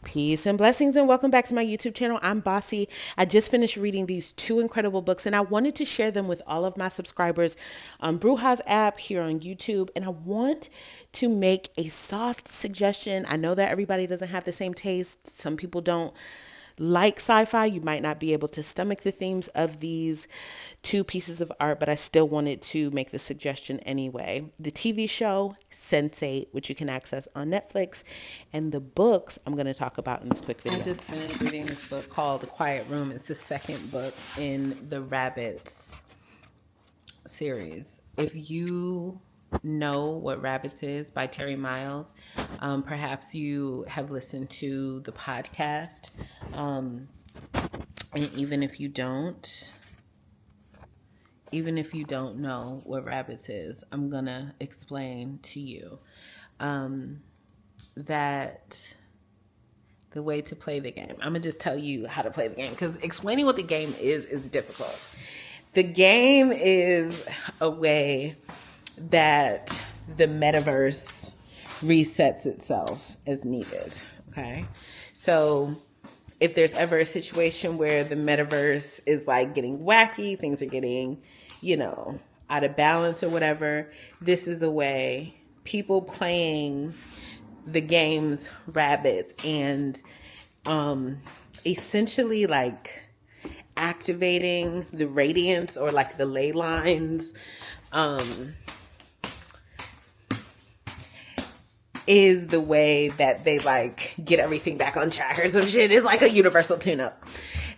Peace and blessings, and welcome back to my YouTube channel. I'm Bossy. I just finished reading these two incredible books, and I wanted to share them with all of my subscribers on Bruja's app here on YouTube. And I want to make a soft suggestion. I know that everybody doesn't have the same taste. Some people don't like sci-fi. You might not be able to stomach the themes of these two pieces of art, but I still wanted to make the suggestion anyway. The TV show Sense8, which you can access on Netflix, and the books I'm going to talk about in this quick video. I just finished reading this book called The Quiet Room. It's the second book in the Rabbits series. If you know what Rabbits is by Terry Miles, perhaps you have listened to the podcast, and even if you don't know what Rabbits is, I'm gonna explain to you that the way to play the game. I'm gonna just tell you how to play the game, because explaining what the game is difficult. The game is a way that the metaverse resets itself as needed. Okay. So if there's ever a situation where the metaverse is like getting wacky, things are getting, out of balance or whatever, this is a way people playing the game's Rabbits and essentially like activating the radiance or like the ley lines is the way that they like get everything back on track or some shit. It's like a universal tune-up.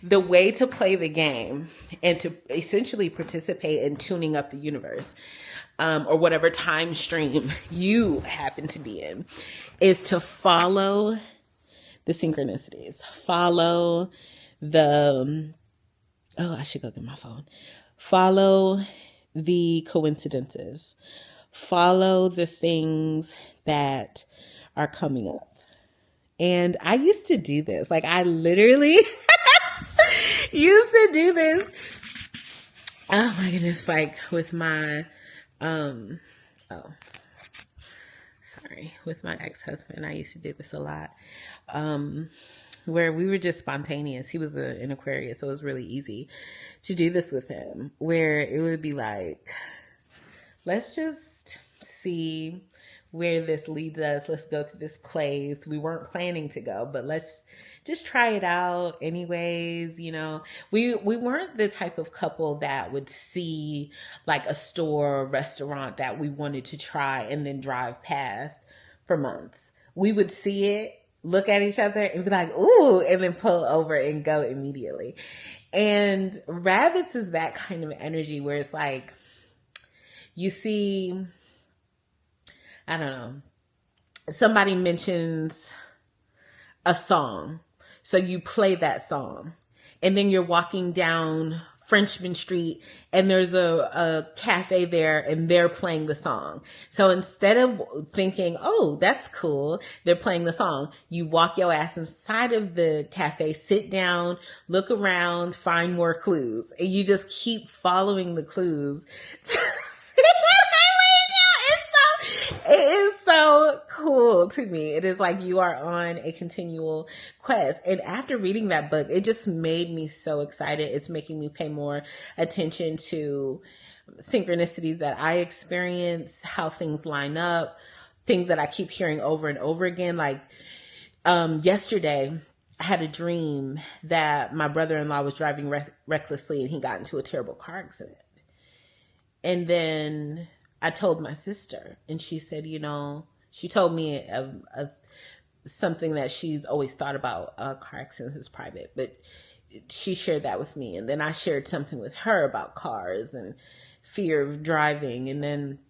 The way to play the game and to essentially participate in tuning up the universe, or whatever time stream you happen to be in, is to follow the synchronicities. Follow the, I should go get my phone. Follow the coincidences. Follow the things that are coming up. And I used to do this. Like, I literally used to do this. Oh my goodness. Like with my, with my ex-husband, I used to do this a lot. Where we were just spontaneous. He was an Aquarius, so it was really easy to do this with him, where it would be like, let's just see where this leads us. Let's go to this place. We weren't planning to go, but let's just try it out anyways. We weren't the type of couple that would see like a store or restaurant that we wanted to try and then drive past for months. We would see it, look at each other and be like, ooh, and then pull over and go immediately. And Rabbits is that kind of energy where it's like, you see, I don't know, somebody mentions a song. So you play that song and then you're walking down Frenchman Street and there's a cafe there and they're playing the song. So instead of thinking, oh, that's cool, they're playing the song, you walk your ass inside of the cafe, sit down, look around, find more clues, and you just keep following the clues. It is so cool to me. It is like you are on a continual quest. And after reading that book, it just made me so excited. It's making me pay more attention to synchronicities that I experience, how things line up, things that I keep hearing over and over again. Like yesterday, I had a dream that my brother-in-law was driving recklessly and he got into a terrible car accident. And then I told my sister, and she said, she told me of something that she's always thought about. Car accidents is private, but she shared that with me. And then I shared something with her about cars and fear of driving. And then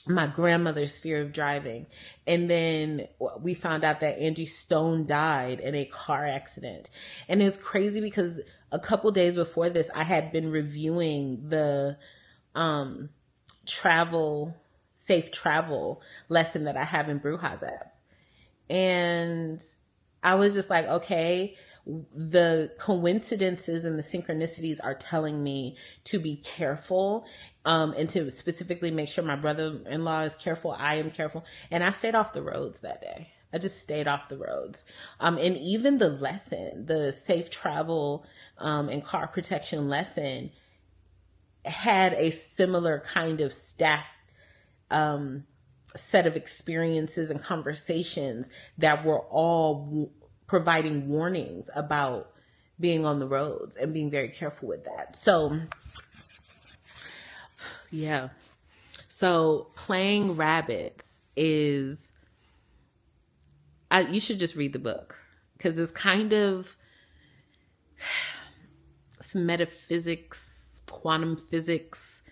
my grandmother's fear of driving. And then we found out that Angie Stone died in a car accident. And it was crazy because a couple days before this, I had been reviewing the, safe travel lesson that I have in Bruja's app. And I was just like, okay, the coincidences and the synchronicities are telling me to be careful, and to specifically make sure my brother-in-law is careful. I am careful. And I stayed off the roads that day. I just stayed off the roads. And even the lesson, the safe travel and car protection lesson, had a similar kind of set of experiences and conversations that were all providing warnings about being on the roads and being very careful with that. So, yeah. So playing rabbits is, you should just read the book, because it's kind of, it's metaphysics, quantum physics,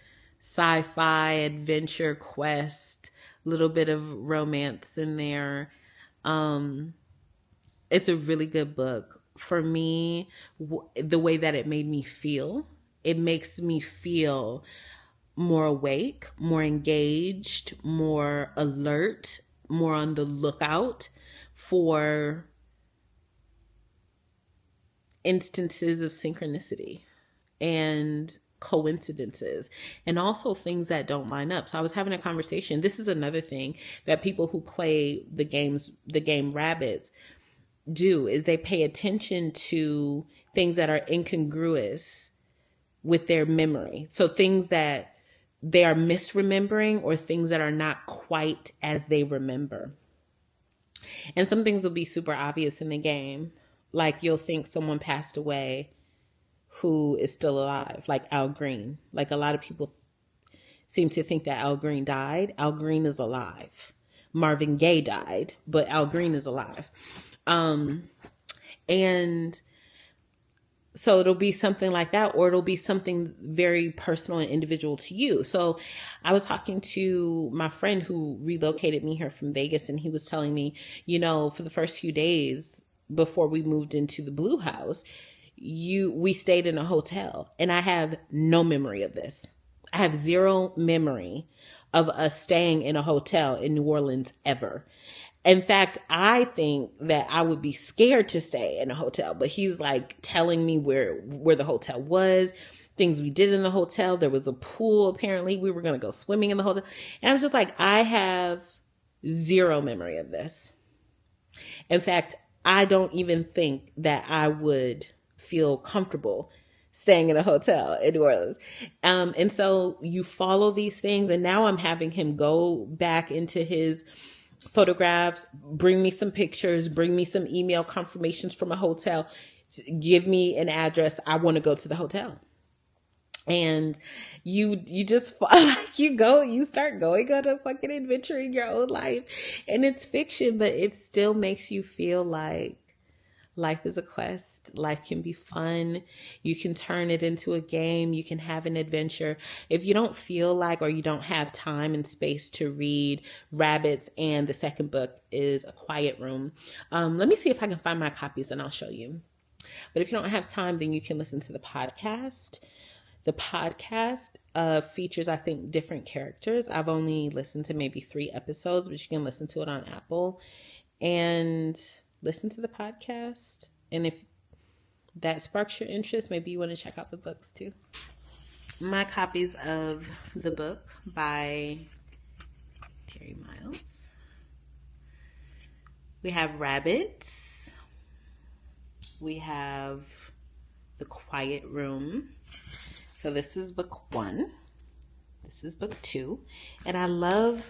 sci-fi, adventure, quest, a little bit of romance in there. It's a really good book. For me, the way that it made me feel, it makes me feel more awake, more engaged, more alert, more on the lookout for instances of synchronicity and coincidences, and also things that don't line up. So I was having a conversation. This is another thing that people who play the game Rabbits do, is they pay attention to things that are incongruous with their memory. So things that they are misremembering, or things that are not quite as they remember. And some things will be super obvious in the game. Like, you'll think someone passed away who is still alive, like Al Green. Like, a lot of people seem to think that Al Green died. Al Green is alive. Marvin Gaye died, but Al Green is alive. And so it'll be something like that, or it'll be something very personal and individual to you. So I was talking to my friend who relocated me here from Vegas, and he was telling me, for the first few days before we moved into the Blue House, we stayed in a hotel, and I have no memory of this. I have zero memory of us staying in a hotel in New Orleans ever. In fact, I think that I would be scared to stay in a hotel, but he's like telling me where the hotel was, things we did in the hotel. There was a pool, apparently. We were going to go swimming in the hotel. And I was just like, I have zero memory of this. In fact, I don't even think that I would feel comfortable staying in a hotel in New Orleans. And so you follow these things, and now I'm having him go back into his photographs, bring me some pictures, bring me some email confirmations from a hotel, give me an address. I want to go to the hotel. And you just you start going on a fucking adventure in your own life, and it's fiction, but it still makes you feel like life is a quest. Life can be fun. You can turn it into a game. You can have an adventure. If you don't feel like, or you don't have time and space to read Rabbits, and the second book is A Quiet Room, let me see if I can find my copies and I'll show you. But if you don't have time, then you can listen to the podcast. The podcast features, I think, different characters. I've only listened to maybe 3 episodes, but you can listen to it on Apple and listen to the podcast. And if that sparks your interest, maybe you want to check out the books too. My copies of the book by Terry Miles. We have Rabbits. We have The Quiet Room. So this is book 1. This is book 2. And I love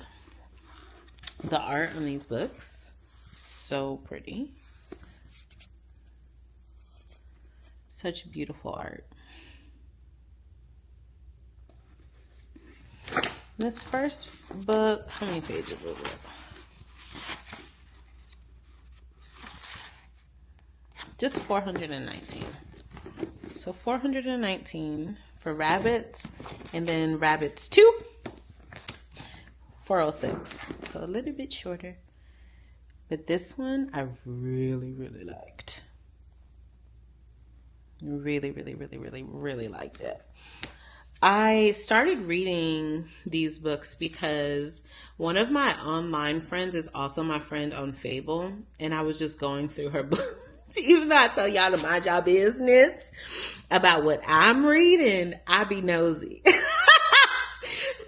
the art on these books. So pretty. Such beautiful art. This first book, how many pages is it? Just 419. So 419 for Rabbits, and then Rabbits 2, 406. So a little bit shorter. But this one I really, really liked. Really, really, really, really, really liked it. I started reading these books because one of my online friends is also my friend on Fable, and I was just going through her book. Even though I tell y'all to mind y'all business about what I'm reading, I be nosy.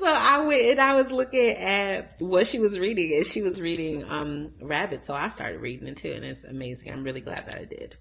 So So I went and I was looking at what she was reading, and she was reading Rabbit. So I started reading it too, and it's amazing. I'm really glad that I did.